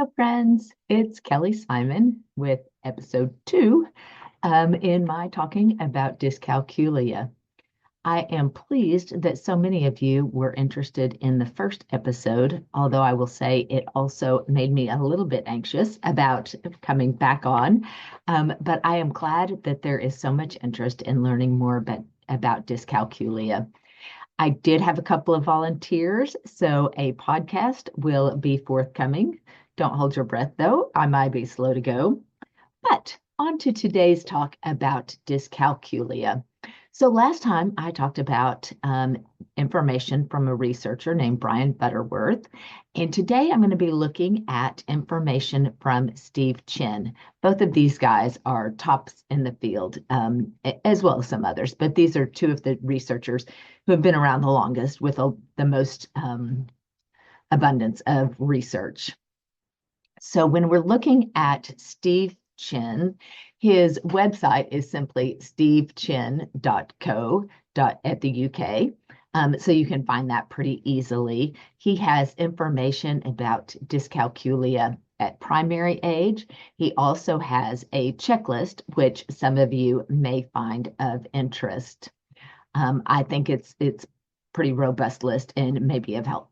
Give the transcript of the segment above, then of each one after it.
Hello, friends. It's Kelly Simon with episode 2 in my talking about dyscalculia. I am pleased that so many of you were interested in the first episode, although I will say it also made me a little bit anxious about coming back on. But I am glad that there is so much interest in learning more about dyscalculia. I did have a couple of volunteers, so a podcast will be forthcoming. Don't hold your breath, though. I might be slow to go. But on to today's talk about dyscalculia. So last time I talked about information from a researcher named Brian Butterworth. And today I'm going to be looking at information from Steve Chin. Both of these guys are tops in the field, as well as some others. But these are two of the researchers who have been around the longest with the most abundance of research. So when we're looking at Steve Chin, his website is simply stevechin.co at the UK. So you can find that pretty easily. He has information about dyscalculia at primary age. He also has a checklist, which some of you may find of interest. I think it's pretty robust list and may be of help.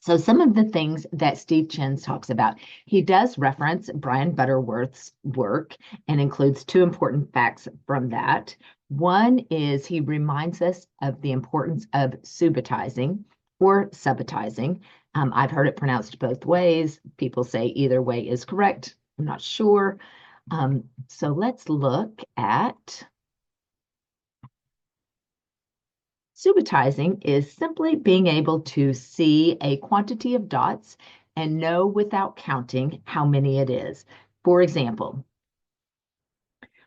So some of the things that Steve Chin talks about, he does reference Brian Butterworth's work and includes two important facts from that. One is he reminds us of the importance of subitizing or subitizing. I've heard it pronounced both ways. People say either way is correct. I'm not sure. So let's look at subitizing is simply being able to see a quantity of dots and know without counting how many it is. For example,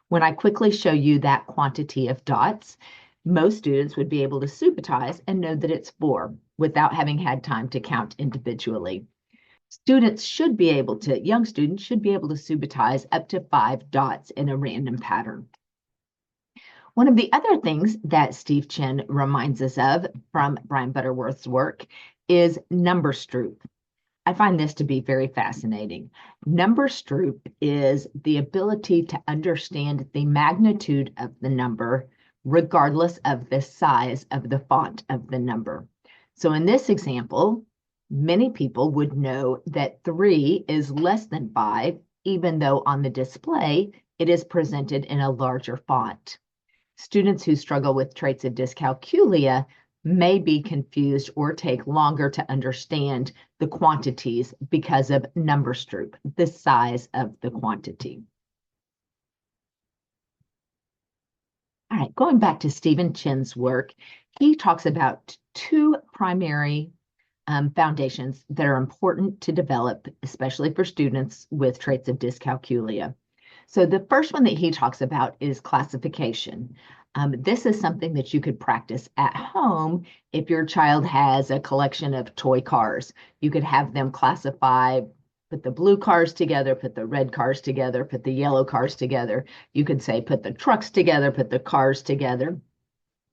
when I quickly show you that quantity of dots, most students would be able to subitize and know that it's 4 without having had time to count individually. Young students should be able to subitize up to 5 dots in a random pattern. One of the other things that Steve Chin reminds us of from Brian Butterworth's work is number stroop. I find this to be very fascinating. Number stroop is the ability to understand the magnitude of the number regardless of the size of the font of the number. So in this example, many people would know that 3 is less than 5, even though on the display it is presented in a larger font. Students who struggle with traits of dyscalculia may be confused or take longer to understand the quantities because of number stroop, the size of the quantity. All right, going back to Stephen Chin's work, he talks about two primary foundations that are important to develop, especially for students with traits of dyscalculia. So the first one that he talks about is classification. This is something that you could practice at home if your child has a collection of toy cars. You could have them classify, put the blue cars together, put the red cars together, put the yellow cars together. You could say, put the trucks together, put the cars together.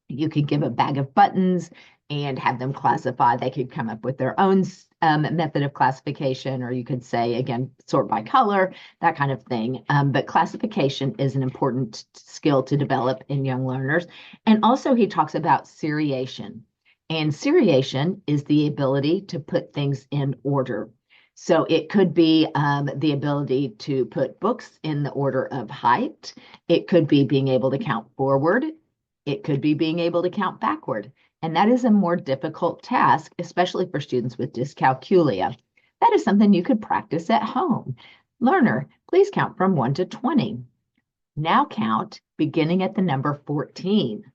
You could give a bag of buttons and have them classify. They could come up with their own method of classification, or you could say, again, sort by color, that kind of thing. But classification is an important skill to develop in young learners. And also he talks about seriation. And seriation is the ability to put things in order. So it could be the ability to put books in the order of height. It could be being able to count forward. It could be being able to count backward. And that is a more difficult task, especially for students with dyscalculia. That is something you could practice at home. Learner, please count from 1 to 20. Now count beginning at the number 14.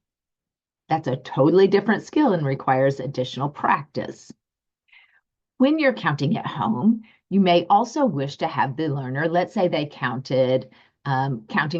That's a totally different skill and requires additional practice. When you're counting at home, you may also wish to have the learner, let's say they counting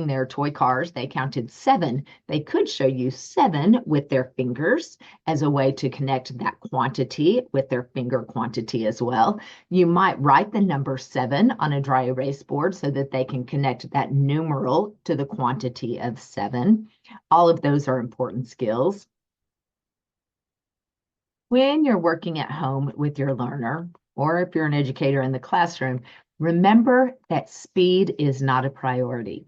their toy cars, they counted 7. They could show you 7 with their fingers as a way to connect that quantity with their finger quantity as well. You might write the number 7 on a dry erase board so that they can connect that numeral to the quantity of 7. All of those are important skills. When you're working at home with your learner, or if you're an educator in the classroom, remember that speed is not a priority.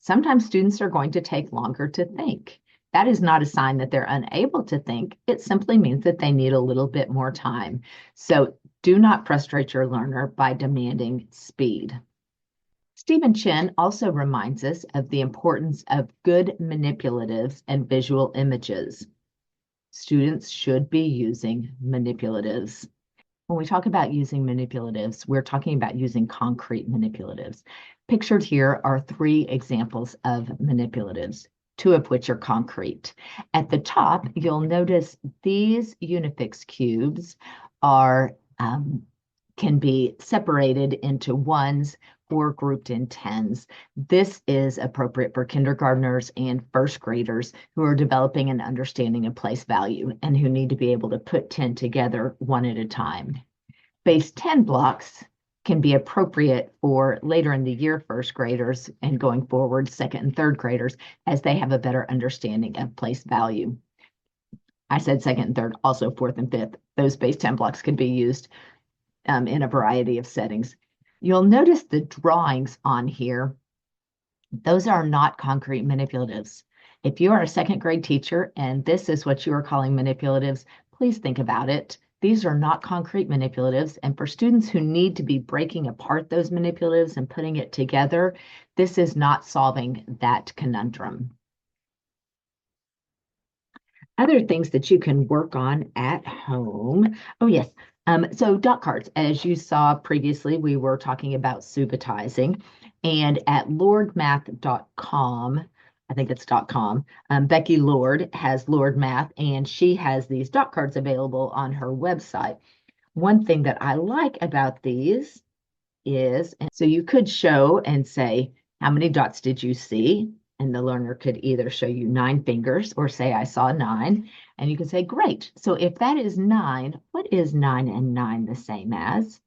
Sometimes students are going to take longer to think. That is not a sign that they're unable to think. It simply means that they need a little bit more time. So do not frustrate your learner by demanding speed. Stephen Chin also reminds us of the importance of good manipulatives and visual images. Students should be using manipulatives. When we talk about using manipulatives, we're talking about using concrete manipulatives. Pictured here are 3 examples of manipulatives, 2 of which are concrete. At the top, you'll notice these Unifix cubes are can be separated into ones or grouped in tens. This is appropriate for kindergartners and first graders who are developing an understanding of place value and who need to be able to put 10 together one at a time. Base 10 blocks can be appropriate for later in the year first graders and going forward second and third graders as they have a better understanding of place value. I said second and third, also fourth and fifth. Those base 10 blocks can be used in a variety of settings. You'll notice the drawings on here. Those are not concrete manipulatives. If you are a second grade teacher and this is what you are calling manipulatives, please think about it. These are not concrete manipulatives. And for students who need to be breaking apart those manipulatives and putting it together, this is not solving that conundrum. Other things that you can work on at home. Oh, yes. So dot cards, as you saw previously, we were talking about subitizing, and at lordmath.com, I think it's .com, Becky Lord has Lord Math, and she has these dot cards available on her website. One thing that I like about these is, and so you could show and say, how many dots did you see? And the learner could either show you 9 fingers or say, I saw 9. And you can say, great. So if that is 9, what is 9 and 9 the same as?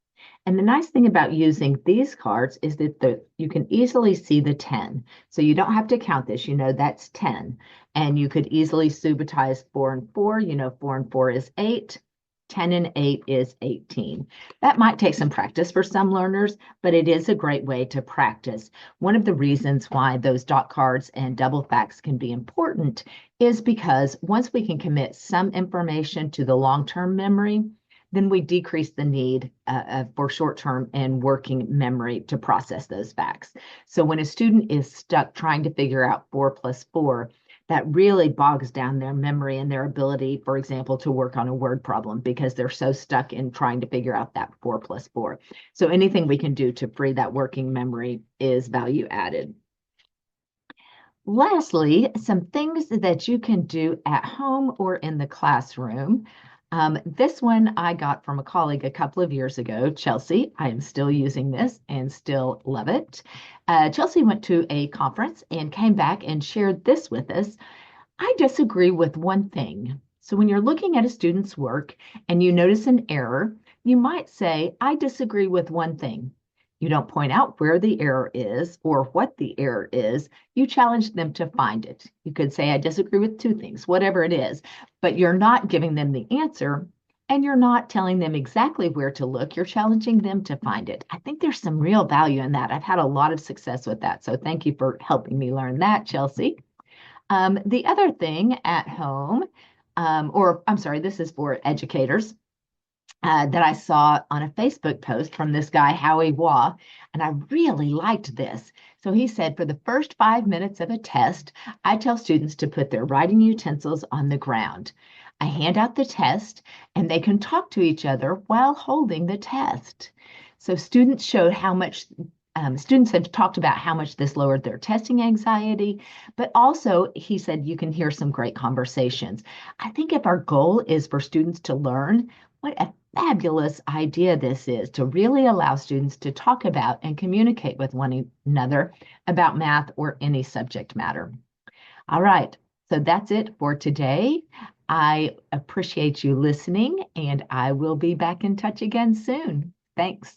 And the nice thing about using these cards is that you can easily see the 10. So you don't have to count this, you know that's 10. And you could easily subitize 4 and 4, you know 4 and 4 is 8. 10 and 8 is 18. That might take some practice for some learners, but it is a great way to practice. One of the reasons why those dot cards and double facts can be important is because once we can commit some information to the long-term memory, then we decrease the need for short-term and working memory to process those facts. So when a student is stuck trying to figure out 4 plus 4, that really bogs down their memory and their ability, for example, to work on a word problem because they're so stuck in trying to figure out that 4 plus 4. So anything we can do to free that working memory is value added. Lastly, some things that you can do at home or in the classroom. This one I got from a colleague a couple of years ago, Chelsea. I am still using this and still love it. Chelsea went to a conference and came back and shared this with us. I disagree with one thing. So when you're looking at a student's work and you notice an error, you might say, I disagree with one thing. You don't point out where the error is or what the error is. You challenge them to find it. You could say, I disagree with 2 things, whatever it is, but you're not giving them the answer and you're not telling them exactly where to look. You're challenging them to find it. I think there's some real value in that. I've had a lot of success with that. So thank you for helping me learn that, Chelsea. The other thing at home, or I'm sorry, this is for educators. That I saw on a Facebook post from this guy, Howie Waugh, and I really liked this. So he said, for the first 5 minutes of a test, I tell students to put their writing utensils on the ground. I hand out the test, and they can talk to each other while holding the test. So students showed how much students have talked about how much this lowered their testing anxiety, but also he said you can hear some great conversations. I think if our goal is for students to learn, what a fabulous idea this is to really allow students to talk about and communicate with one another about math or any subject matter. All right, so that's it for today. I appreciate you listening, and I will be back in touch again soon. Thanks.